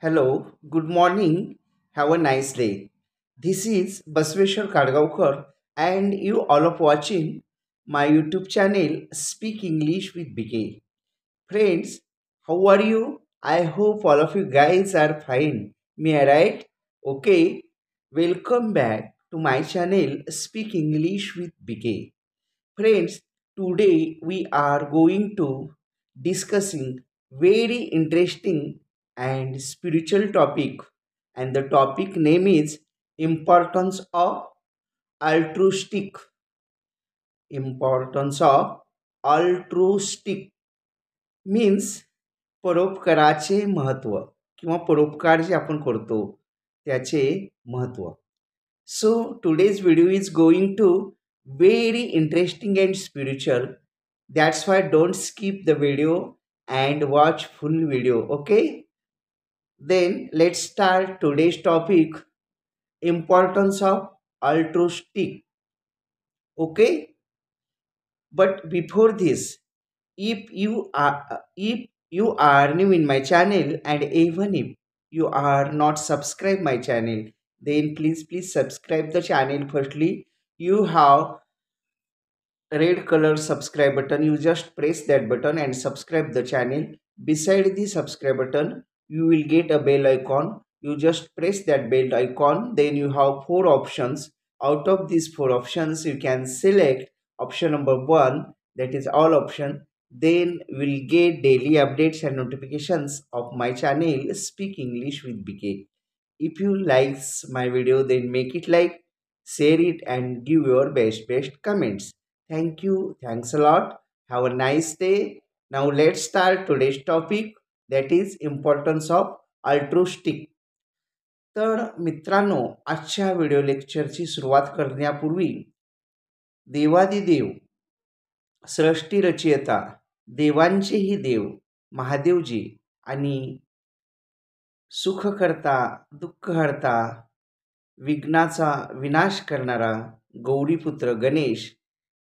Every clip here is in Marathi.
Hello, good morning. Have a nice day. This is Basveshwar Kadgaonkar and you all of watching my YouTube channel Speak English with BK. Friends, how are you? I hope all of you guys are fine. Me right? Okay. Welcome back to my channel Speak English with BK. Friends, today we are going to discussing very interesting and spiritual topic, and the topic name is importance of altruistic importance of altruistic means परोपकाराचे महत्व किंवा परोपकार जे आपण करतो त्याचे महत्व. So today's video is going to very interesting and spiritual. That's why don't skip the video and watch full video. Okay? Then let's start today's topic, importance of altruistic. Okay? But before this, if you are new in my channel, and even if you are not subscribe my channel, then please subscribe the channel. Firstly, you have red color subscribe button, you just press that button and subscribe the channel. Beside the subscribe button you will get a bell icon, you just press that bell icon. Then you have four options. Out of these four options you can select option number one, that is all option. Then we'll get daily updates and notifications of my channel Speak English with BK. If you likes my video, then make it like, share it and give your best comments. Thank you. Thanks a lot. Have a nice day. Now let's start today's topic, that is importance of altruistic. तर मित्रांनो, आजच्या व्हिडिओ लेक्चरची सुरुवात करण्यापूर्वी देवादिदेव सृष्टी रचयिता देवांचेही देव महादेवजी आणि सुखकर्ता दुःखहर्ता विघ्नाचा विनाश करणारा गौरीपुत्र गणेश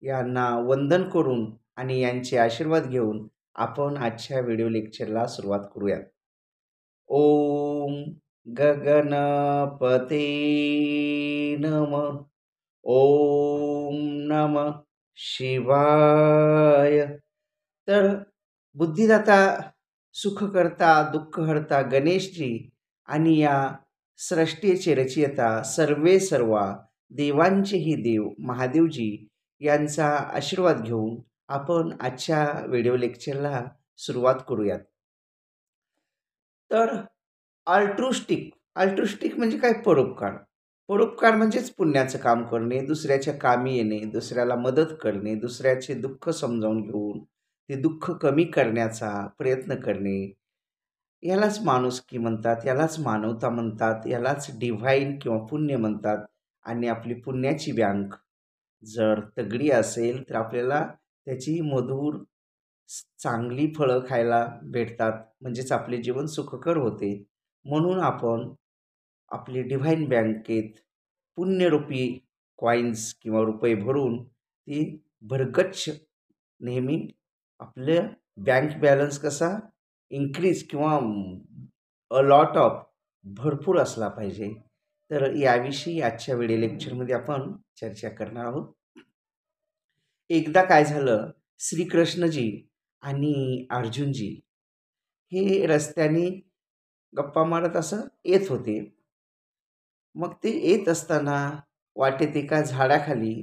यांना वंदन करून आणि यांचे आशीर्वाद घेऊन आपण आजच्या व्हिडिओ लेक्चरला सुरुवात करूया. ओम गगनपते नमः. ओम नमः शिवाय. तर बुद्धिदाता सुखकर्ता दुःखहर्ता गणेशजी आणि या सृष्टीचे रचयिता सर्वे सर्वा देवांचेही देव महादेवजी यांचा आशीर्वाद घेऊन आपण आजच्या व्हिडिओ लेक्चरला सुरुवात करूयात. तर अल्ट्रुस्टिक म्हणजे काय? परोपकार. परोपकार म्हणजेच पुण्याचं काम करणे, दुसऱ्याच्या कामी येणे, दुसऱ्याला मदत करणे, दुसऱ्याचे दुःख समजावून घेऊन ते दुःख कमी करण्याचा प्रयत्न करणे, यालाच माणुसकी म्हणतात, यालाच मानवता म्हणतात, यालाच डिव्हाइन किंवा पुण्य म्हणतात. आणि आपली पुण्याची बँक जर तगडी असेल तर आपल्याला त्याची मधुर चांगली फळं खायला भेटतात, म्हणजेच आपले जीवन सुखकर होते. म्हणून आपण आपली डिव्हाइन बँकेत पुण्यरूपी कॉइन्स किंवा रुपये भरून ती भरगच्च नेहमी आपलं बँक बॅलन्स कसा इन्क्रीज किंवा अ लॉट ऑफ भरपूर असला पाहिजे. तर याविषयी आजच्या व्हिडिओ लेक्चरमध्ये आपण चर्चा करणार आहोत. एकदा काय झालं, श्रीकृष्णजी आणि अर्जुनजी हे रस्त्याने गप्पा मारत असं येत होते. मग ते येत असताना वाटेत एका झाडाखाली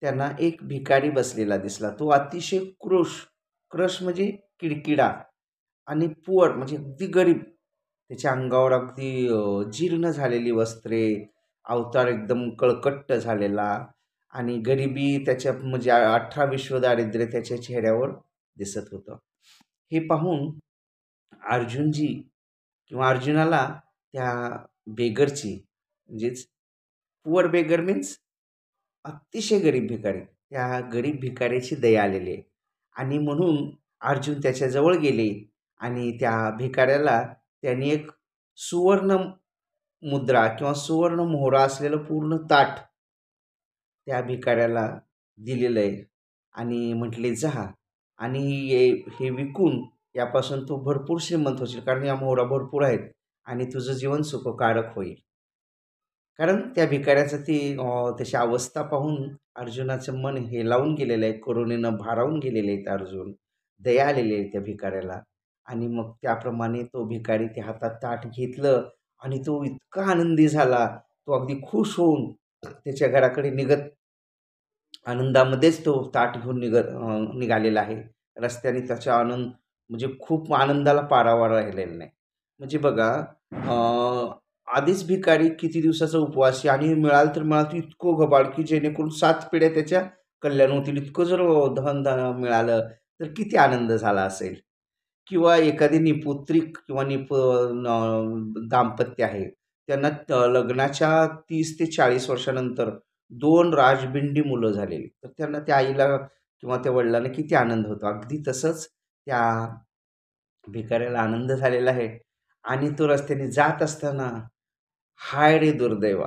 त्यांना एक भिकारी बसलेला दिसला. तो अतिशय क्रश म्हणजे किडकिडा आणि पुअर म्हणजे अगदी गरीब. त्याच्या अंगावर अगदी जीर्ण झालेली वस्त्रे, अवतार एकदम कळकट्ट झालेला आणि गरिबी त्याच्या म्हणजे 18 विश्व दारिद्र्य त्याच्या चेहऱ्यावर दिसत होतं. हे पाहून अर्जुनजी किंवा अर्जुनाला त्या बेगरची म्हणजेच पुअर बेगर मीन्स अतिशय गरीब भिकारी, त्या गरीब भिकाऱ्याची दया आलेली आहे. आणि म्हणून अर्जुन त्याच्याजवळ गेले आणि त्या भिकाऱ्याला त्यांनी एक सुवर्ण मुद्रा किंवा सुवर्ण मोहरा असलेलं पूर्ण ताट त्या भिकाऱ्याला दिलेलं आहे आणि म्हटले जा आणि हे विकून यापासून तू भरपूर श्रीमंत होशील, कारण या मोहरा भरपूर आहेत आणि तुझं जीवन सुखकारक होईल. कारण त्या भिकाऱ्याचं तशी अवस्था पाहून अर्जुनाचं मन हेलावून गेलेलं आहे. करुणेनं भारावून गेलेले आहेत अर्जुन. दया आलेली आहे त्या भिकाऱ्याला. आणि मग त्याप्रमाणे तो भिकारी त्या हातात ताट घेतलं आणि तो इतका आनंदी झाला. तो अगदी खुश होऊन त्याच्या घराकडे आनंदामध्येच तो ताट घेऊन निघालेला आहे. रस्त्याने त्याचा आनंद म्हणजे खूप आनंदाला पारावार राहिलेला नाही. म्हणजे बघा, आधीच भिकारी किती दिवसाचा उपवासी आणि मिळालं तर मिळालं इतकं घबाड, की जेणेकरून 7 पिढ्या त्याच्या कल्याण होतील. इतकं जर धन मिळालं तर किती आनंद झाला असेल. किंवा एखादी निपुत्रिक किंवा दाम्पत्य आहे. त्यांना लग्नाच्या 30 ते 40 वर्षानंतर 2 राजबिंडी मुलं झालेली. तर त्यांना त्या आईला किंवा त्या वडिलांना किती आनंद होतो. अगदी तसंच त्या भिकाऱ्याला आनंद झालेला आहे. आणि तो रस्त्याने जात असताना, हाय रे दुर्दैवा!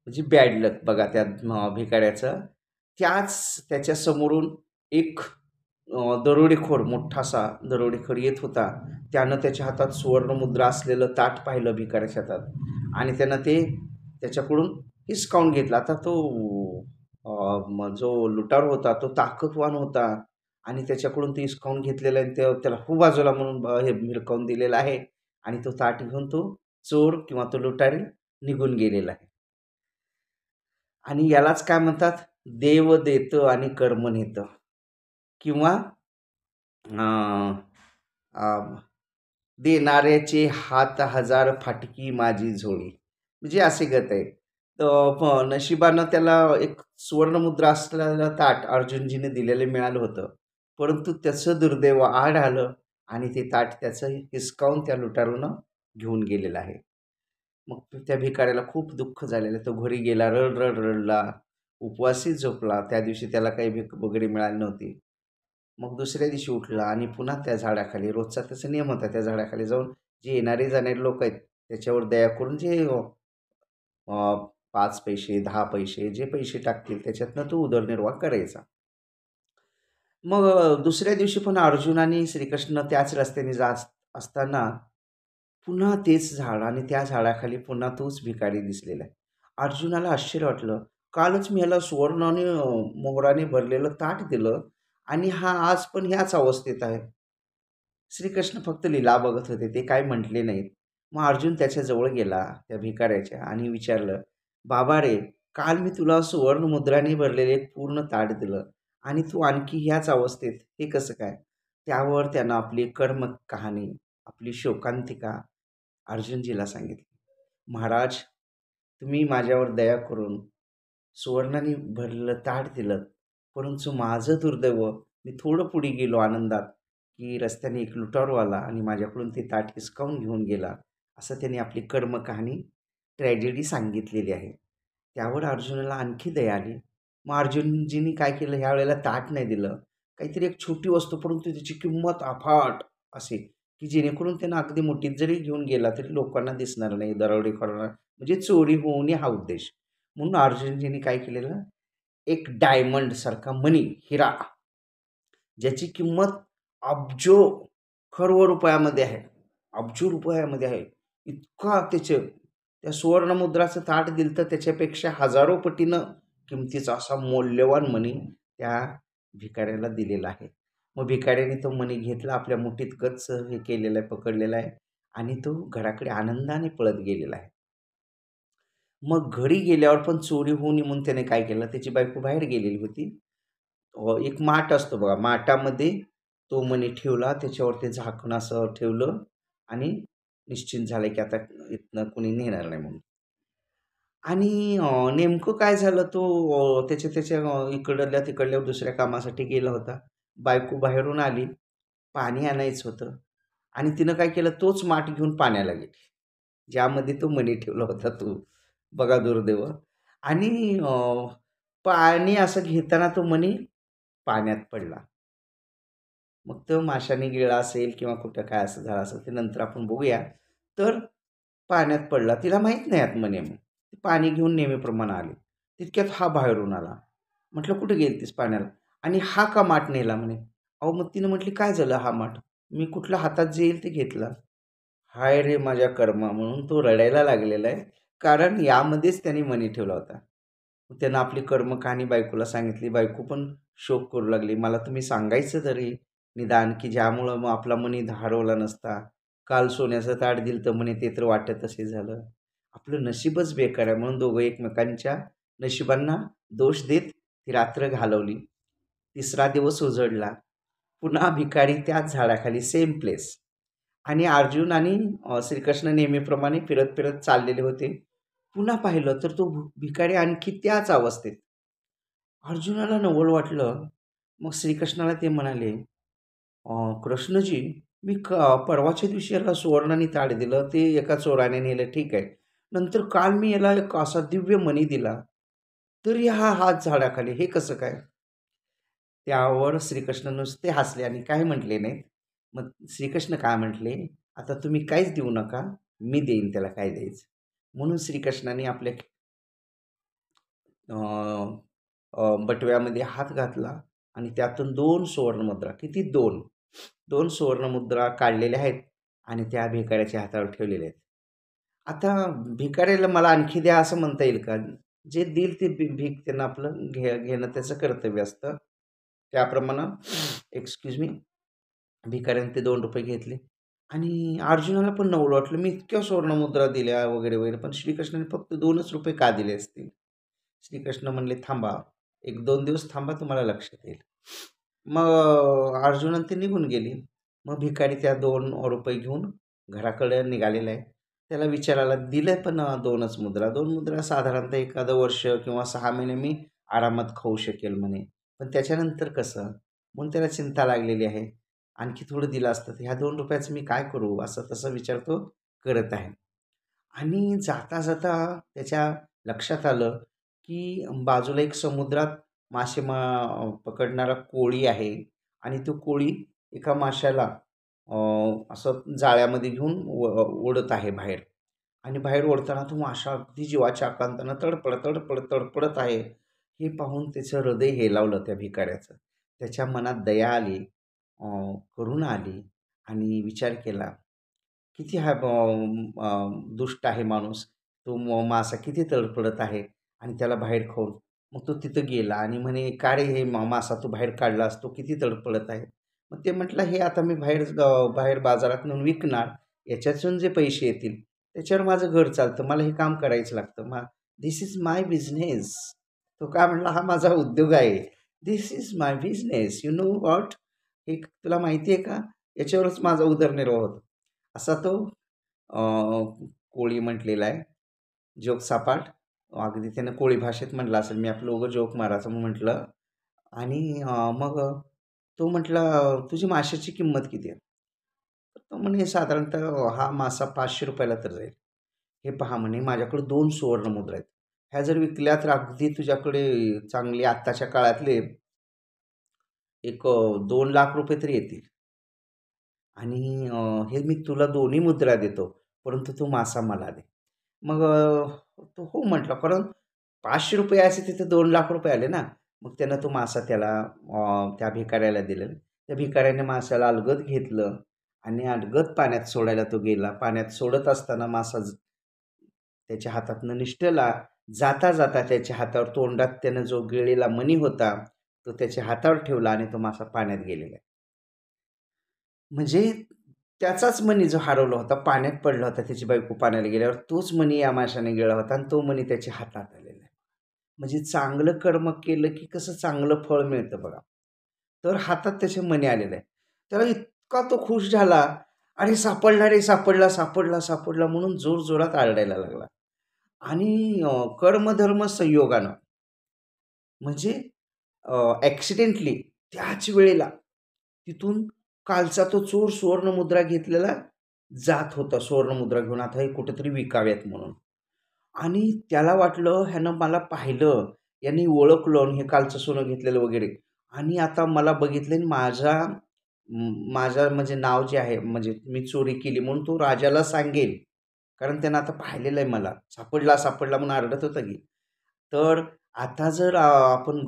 म्हणजे बॅड लक बघा त्या भिकाऱ्याचं. त्याच्या समोरून एक दरोडेखोर, मोठासा दरोडेखोर येत होता. त्यानं त्याच्या हातात सुवर्णमुद्रा असलेलं ताट पाहिलं भिकाऱ्याच्या हातात आणि त्यानं ते त्याच्याकडून हिसकावून घेतलं. आता तो जो लुटारू होता तो ताकदवान होता आणि त्याच्याकडून ते हिसकावून घेतलेलं आहे. त्याला हो बाजूला म्हणून हे भिरकावून दिलेलं आहे आणि तो ताट घेऊन तो चोर किंवा तो लुटारी निघून गेलेला आहे. आणि यालाच काय म्हणतात, देव देतं आणि कर्म नेतं. किंवा देणाऱ्याचे हात हजार फाटकी माझी झोळी, म्हणजे असे गत आहे. तर नशिबानं त्याला एक सुवर्णमुद्रा असलेलं ताट अर्जुनजीने दिलेलं मिळालं होतं. परंतु त्याचं दुर्दैव आड आलं आणि ते ताट त्याचं हिसकावून त्या लुटारूनं घेऊन गेलेलं आहे. मग त्या भिकाऱ्याला खूप दुःख झालेलं. तो घरी गेला, रडला, उपवासी झोपला. त्या दिवशी त्याला काही भीक वगैरे मिळाली नव्हती. मग दुसऱ्या दिवशी उठला आणि पुन्हा त्या झाडाखाली, रोजचा त्याचा नियम होता, त्या झाडाखाली जाऊन जे येणारे जाणारे लोक आहेत त्याच्यावर दया करून जे 5 पैसे 10 पैसे जे पैसे टाकतील त्याच्यातनं तो उदरनिर्वाह करायचा. मग दुसऱ्या दिवशी पण अर्जुन आणि श्रीकृष्ण त्याच रस्त्याने जात असताना पुन्हा तेच झाड आणि त्या झाडाखाली पुन्हा तोच भिकारी दिसलेला आहे. अर्जुनाला आश्चर्य वाटलं. कालच मी ह्याला सुवर्ण आणि मोहराने भरलेलं ताट दिलं आणि हा आज पण ह्याच अवस्थेत आहे. श्रीकृष्ण फक्त लीला बघत होते, ते काय म्हटले नाहीत. मग अर्जुन त्याच्याजवळ गेला त्या भिकाऱ्याच्या आणि विचारलं, "बाबा रे, काल मी तुला सुवर्ण मुद्राने भरलेले एक पूर्ण ताट दिलं आणि तू आणखी ह्याच अवस्थेत, हे कसं काय?" त्यावर त्यानं आपली कर्म कहाणी, आपली शोकांतिका अर्जुनजीला सांगितली. "महाराज, तुम्ही माझ्यावर दया करून सुवर्णाने भरलेलं ताट दिलं, परंतु माझं दुर्दैव, मी थोडं पुढे गेलो आनंदात, की रस्त्याने एक लुटारू आला आणि माझ्याकडून ते ताट हिसकावून घेऊन गेला." असं त्यांनी आपली कर्मकहाणी, ट्रॅजेडी सांगितलेली आहे. त्यावर अर्जुनाला आणखी दया आली. मग अर्जुनजींनी काय केलं, ह्या वेळेला ताट नाही दिलं. काहीतरी एक छोटी वस्तू, परंतु त्याची किंमत अफाट असेल, की जेणेकरून त्यांना अगदी मुठीत जरी घेऊन गेला तरी लोकांना दिसणार नाही, दरोडेखोरांना. म्हणजे चोरी होऊ नये हा उद्देश. म्हणून अर्जुनजींनी काय केलेलं, एक डायमंडसारखा मणी, हिरा, ज्याची किंमत अब्जो खर्व रुपयामध्ये आहे, अब्जो रुपयामध्ये आहे. इतका त्या सुवर्णमुद्राचं ताट दिलं तर त्याच्यापेक्षा हजारो पटीनं किमतीचा असा मौल्यवान मणी त्या भिकाऱ्याला दिलेला आहे. मग भिकाऱ्याने तो मणी घेतला, आपल्या मुठीत गच्च हे केलेलं आहे, पकडलेला आहे आणि तो घराकडे आनंदाने पळत गेलेला आहे. मग घरी गेल्यावर पण चोरी होऊ नये म्हणून त्याने काय केलं, त्याची बायको बाहेर गेलेली होती. एक माठ असतो बघा, माठामध्ये तो मणी ठेवला, त्याच्यावर ते झाकण असं ठेवलं आणि निश्चिंत झालं की आता इथनं कुणी नेणार नाही म्हणून. आणि नेमकं काय झालं, तो त्याच्या इकडल्या तिकडल्या दुसऱ्या कामासाठी गेला होता. बायको बाहेरून आली, पाणी आणायचं होतं आणि तिनं काय केलं, तोच माठ घेऊन पाण्याला गेली, ज्यामध्ये तो मणी ठेवला होता तो. बघा दुर्दैव. आणि पाणी असं घेताना तो मणी पाण्यात पडला. मग तो माशाने गिळला असेल किंवा कुठं काय असं झालं असेल, ते नंतर आपण बघूया. तर पाण्यात पडला. तिला माहीत नाही आतमध्ये मग. ती पाणी घेऊन नेहमीप्रमाणे आली. तितक्यात हा बाहेरून आला. म्हटलं, "कुठे गेलतीस पाण्याला?" आणि "हा का माठ नेला?" म्हणे. अहो, मग तिनं म्हटली, "काय झालं हा माठ? मी कुठल्या हातात जे येईल ते घेतला." हाय रे माझ्या कर्मा म्हणून तो रडायला लागलेला आहे. कारण यामध्येच त्याने मनी ठेवला होता. त्यानं आपली कर्मकहाणी बायकोला सांगितली. बायको पण शोक करू लागली. मला तुम्ही सांगायचं तरी निदान, की ज्यामुळं मग आपला मनी हरवला नसता. काल सोन्याचं ताट दिलं तर म्हणे ते तर वाटत असे झालं. आपलं नशीबच बेकार आहे म्हणून दोघं एकमेकांच्या नशिबांना दोष देत ती रात्र घालवली. तिसरा दिवस उजडला. पुन्हा भिकारी त्याच झाडाखाली सेम प्लेस. आणि अर्जुन आणि श्रीकृष्ण नेहमीप्रमाणे फिरत फिरत चाललेले होते. पुन्हा पाहिलं तर तो भिकारी आणखी त्याच अवस्थेत. अर्जुनाला नवल वाटलं. मग श्रीकृष्णाला ते म्हणाले, कृष्णजी, मी परवाच्या दिवशी याला सुवर्णाने ताट दिलं, ते एका चोराने नेलं, ठीक आहे. नंतर काल मी याला एक असा दिव्य मणी दिला, तरी हा हात झाडाखाली, हे कसं काय?" त्यावर श्रीकृष्ण नुसते हसले आणि काही म्हटले नाहीत. मग श्रीकृष्ण काय म्हटले, "आता तुम्ही काहीच देऊ नका, मी देईन त्याला काय द्यायचं." म्हणून श्रीकृष्णाने आपल्या अ, बटव्यामध्ये हात घातला आणि त्यातून 2 सुवर्णमुद्रा, किती 2 सुवर्णमुद्रा काढलेल्या आहेत आणि त्या भिकाऱ्याच्या हातावर ठेवलेल्या आहेत. आता भिकाऱ्याला मला आणखी द्या असं म्हणता येईल का? जे देईल ते भीक त्यांना आपलं घेणं त्याचं कर्तव्य असतं. त्याप्रमाणे एक्सक्यूज मी, भिकाऱ्याने ते ₹2 घेतले आणि अर्जुनाला पण नवल वाटलं. मी इतक्या सुवर्णमुद्रा दिल्या वगैरे, वगैरे. पण श्रीकृष्णाने फक्त ₹2च का दिले असतील? श्रीकृष्ण म्हणले, "थांबा, 1-2 दिवस थांबा, तुम्हाला लक्षात येईल." मग अर्जुन आणि ते निघून गेले. मग भिकारी त्या ₹2 घेऊन घराकडे निघालेला आहे. त्याला विचारायला दिलं पण 2च मुद्रा. 2 मुद्रा साधारणतः एखादं वर्ष किंवा 6 महिने मी आरामात खाऊ शकेल म्हणे. पण त्याच्यानंतर कसं? म्हणून त्याला चिंता लागलेली आहे. आणखी थोडं दिलं असतं तर ह्या ₹2चं मी काय करू? असं तसा विचार तो करत आहे. आणि जाता जाता त्याच्या लक्षात आलं, की बाजूला एक समुद्रात पकडणारा कोळी आहे आणि तो कोळी एका माशाला असं जाळ्यामध्ये घेऊन ओढत आहे बाहेर. आणि बाहेर ओढताना तो मासा अगदी जीवाच्या आकांतानं तडफडत, तडफडत, तडफडत आहे. हे पाहून त्याचं हृदय हेलावलं त्या भिकाऱ्याचं. त्याच्या मनात दया आली, अ, करुणा आली आणि विचार केला, किती हा दुष्ट आहे माणूस. तो मासा किती तडफडत आहे आणि त्याला बाहेर खाऊन. मग तो तिथं गेला आणि म्हणे, "का रे हे मासा तू बाहेर काढलास, तो किती तडफडत आहे?" मग ते म्हटलं, "हे आता मी बाहेर बाजारात नेऊन विकणार. याच्यातून जे पैसे येतील, त्याच्यावर माझं घर चालतं. मला हे काम करायचं लागतं. This is my business." तो काय म्हटला, "हा माझा उद्योग आहे. This is my business. You know what? हे तुला माहिती आहे का? याच्यावरच माझा उदरनिर्वाह होतो." असा तो अ, कोळी म्हटलेला आहे. जोक सपाट. अगदी त्यानं कोळी भाषेत म्हटलं असेल. मी आपलं उगाच जोक मारायचं म्हणून म्हटलं. आणि मग तो म्हटला, "तुझी माशाची किंमत किती आहे?" तर तो म्हणे, "साधारणतः हा मासा ₹500 ला तर जाईल." "हे पहा," म्हणे, "माझ्याकडे 2 सुवर्णमुद्रा आहेत. ह्या जर विकल्या तर अगदी तुझ्याकडे चांगली आत्ताच्या काळातले एक ₹2,00,000 तरी येतील. आणि हे मी तुला दोन्ही मुद्रा देतो, परंतु तो मासा मला दे." मग तो हो म्हटला, कारण ₹500 असे तिथे ₹2,00,000 आले ना. मग त्यानं तो मासा त्याला त्या भिकाऱ्याला दिलेला. त्या भिकाऱ्याने माशाला अलगद घेतलं आणि अलगद पाण्यात सोडायला तो गेला. पाण्यात सोडत असताना मासा त्याच्या हातातनं निसटला. जाता जाता त्याच्या हातावर तोंडात त्यानं जो गिळलेला मणी होता, तो त्याच्या हातावर ठेवला आणि तो मासा पाण्यात गेलेला. म्हणजे त्याचाच मणी जो हरवला होता, पाण्यात पडला होता, त्याची बायको पाण्याला गेल्यावर तोच मणी या माशाने गिळला होता आणि तो मणी त्याच्या हातात आलेला आहे. म्हणजे चांगलं कर्म केलं की कसं चांगलं फळ मिळतं बघा. तर हातात त्याचे मणी आलेले आहे. त्याला इतका तो खुश झाला, "अरे सापडला रे, सापडला, सापडला, सापडला" म्हणून जोरजोरात आरडायला लागला. आणि कर्मधर्म संयोगानं म्हणजे ॲक्सिडेंटली त्याच वेळेला तिथून कालचा तो चोर सुवर्णमुद्रा घेतलेला जात होता. सुवर्णमुद्रा घेऊन आता हे कुठेतरी विकाव्यात म्हणून. आणि त्याला वाटलं ह्यानं मला पाहिलं, याने ओळखलं आणि हे कालचं सोनं घेतलेलं वगैरे आणि आता मला बघितलं आणि माझं म्हणजे नाव जे आहे, म्हणजे मी चोरी केली म्हणून तो राजाला सांगेल. कारण त्यानं आता पाहिलेलं आहे मला. सापडला, सापडला म्हणून आरडत होता की. तर आता जर आपण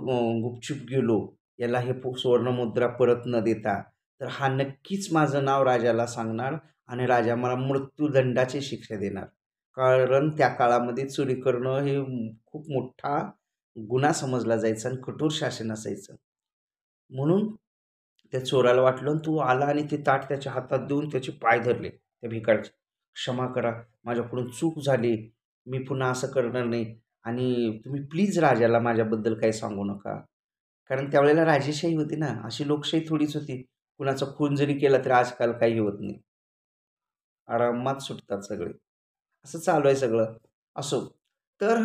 गुपचूप गेलो, याला हे सुवर्णमुद्रा परत न देता, तर हा नक्कीच माझं नाव राजाला सांगणार आणि राजा मला मृत्यूदंडाची शिक्षा देणार. कारण त्या काळामध्ये चोरी करणं हे खूप मोठा गुन्हा समजला जायचा आणि कठोर शासन असायचं. म्हणून त्या चोराला वाटलं तू आला आणि ते ताट त्याच्या हातात देऊन त्याचे पाय धरले त्या भिकाऱ्याचे. क्षमा करा, माझ्याकडून चूक झाली, मी पुन्हा असं करणार नाही आणि तुम्ही प्लीज राजाला माझ्याबद्दल काही सांगू नका. कारण त्यावेळेला राजेशाही होती ना, अशी लोकशाही थोडीच होती. कुणाचा खून जरी केला तरी आजकाल काही होत नाही. आरामात सुटतात सगळे. असं चालू आहे सगळं. असो. तर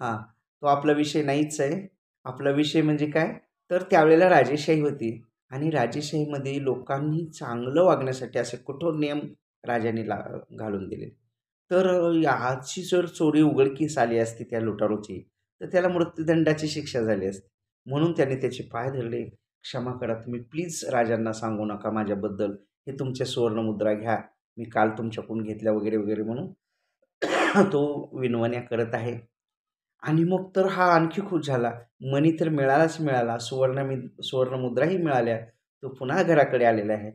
हां, तो आपला विषय नाहीच आहे. आपला विषय म्हणजे काय? तर त्यावेळेला राजेशाही होती आणि राजेशाहीमध्ये लोकांनी चांगलं वागण्यासाठी असे कठोर नियम राजाने घालून दिले. तर याची जर चोरी उघडकीस आली असती त्या लुटारूची, तर त्याला मृत्यूदंडाची शिक्षा झाली असती. म्हणून त्याने त्याचे पाय धरले. क्षमा करा, तुम्ही प्लीज राजांना सांगू नका माझ्याबद्दल. हे तुमच्या सुवर्णमुद्रा घ्या. मी काल तुमच्याकडून घेतल्या वगैरे, वगैरे म्हणून तो विनवण्या करत आहे. आणि मग तर हा आणखी खुश झाला. मणी तर मिळालाच मिळाला. सुवर्णमुद्राही मिळाल्या. तो पुन्हा घराकडे आलेला आहे.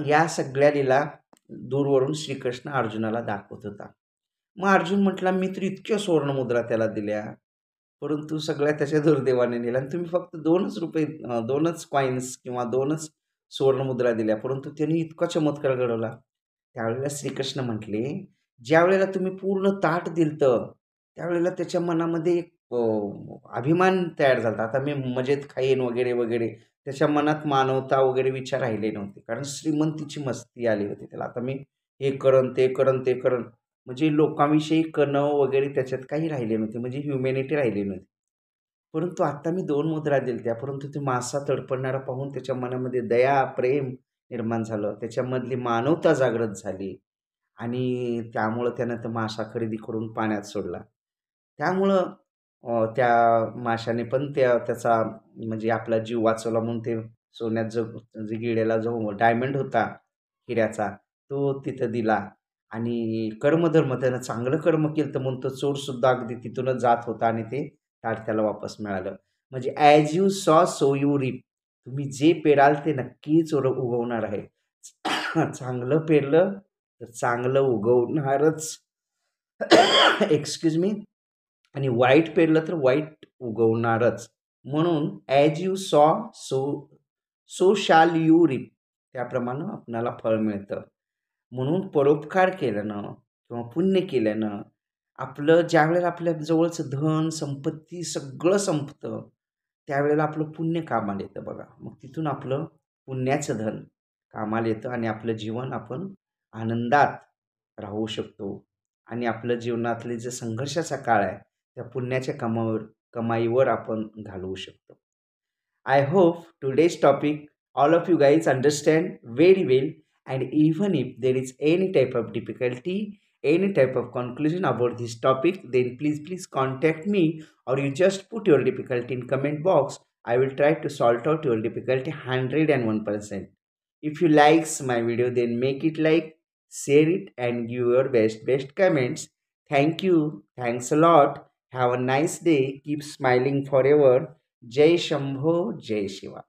या सगळ्या लीला दूरवरून श्रीकृष्ण अर्जुनाला दाखवत होता. मग अर्जुन म्हटला, "मी तर इतक्या सुवर्णमुद्रा त्याला दिल्या, परंतु सगळ्या त्याच्या दुर्दैवाने नेल्या आणि तुम्ही फक्त ₹2च 2च कॉइन्स किंवा 2च सुवर्णमुद्रा दिल्या, परंतु त्यांनी इतका चमत्कार घडवला." त्यावेळेला श्रीकृष्ण म्हटले, "ज्यावेळेला तुम्ही पूर्ण ताट दिलतं, त्यावेळेला त्याच्या मनामध्ये एक अभिमान तयार झाला आता मी मजेत खाईन वगैरे, वगैरे. त्याच्या मनात मानवता वगैरे विचार राहिले नव्हते. कारण श्रीमंतीची मस्ती आली होती त्याला. आता मी हे करेन, ते करेन, ते करेन. म्हणजे लोकांविषयी कणव वगैरे त्याच्यात काही राहिले नव्हते. म्हणजे ह्युमॅनिटी राहिली नव्हती. परंतु आता मी 2 मुद्रा दिल्या परंतु ते मासा तडपडणारा पाहून त्याच्या मनामध्ये दया, प्रेम निर्माण झालं. त्याच्यामधली मानवता जागृत झाली आणि त्यामुळं त्यानं तो मासा खरेदी करून पाण्यात सोडला. त्यामुळं त्या माशाने पण त्याचा म्हणजे आपला जीव वाचवला म्हणून ते सोन्यात जे गिळलेला जो डायमंड होता हिऱ्याचा, तो तिथं दिला आणि कर्मधर्म त्यानं चांगलं कर्म केलं तर म्हणून तो चोरसुद्धा अगदी तिथूनच जात होता आणि ते ताट त्याला वापस मिळालं. म्हणजे as you sow so you reap. तुम्ही जे पेराल ते नक्कीच उगवणार आहे. चांगलं पेरलं तर चांगलं उगवणारच. Excuse me. आणि वाईट पेरलं तर वाईट उगवणारच. म्हणून as you sow so so shall you reap. त्याप्रमाणे आपणाला फळ मिळतं. म्हणून परोपकार केल्यानं किंवा पुण्य केल्यानं आपलं ज्यावेळेला आपल्या जवळचं धन, संपत्ती सगळं संपतं, त्यावेळेला आपलं पुण्य कामाला येतं बघा. मग तिथून आपलं पुण्याचं धन कामाला येतं आणि आपलं जीवन आपण आनंदात राहू शकतो आणि आपल्या जीवनातले जे संघर्षाचा काळ आहे, त्या पुण्याच्या कमाईवर आपण घालवू शकतो. I hope today's topic all of you guys understand very well, and even if there is any type of difficulty, any type of conclusion about this topic, then please contact me or you just put your difficulty in comment box. I will try to solve out your difficulty 101%. If you likes my video, then make it like, share it and give your best comments. Thank you. Thanks a lot. Have a nice day. Keep smiling forever. Jai Shambho Jai Shiva.